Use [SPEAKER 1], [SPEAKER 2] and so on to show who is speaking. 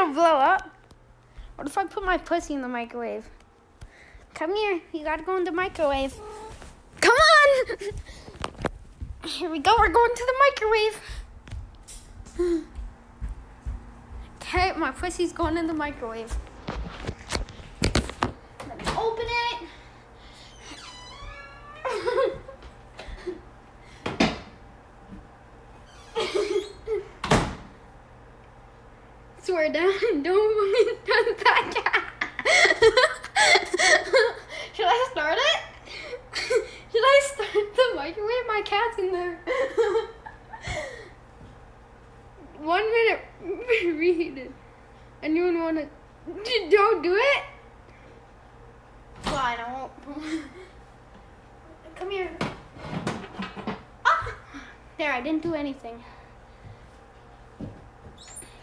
[SPEAKER 1] gonna blow up? What if I put my pussy in the microwave? Come here. You gotta go in the microwave. Come on! Here we go. We're going to the microwave. Okay, my pussy's going in the microwave. Let me open it. Swear down. Don't touch that cat. Should I start it? Should I start the microwave? My cat's in there. 1 minute. Read it. Anyone want to? Don't do it. Fine, I won't. Come here. Ah! There, I didn't do anything.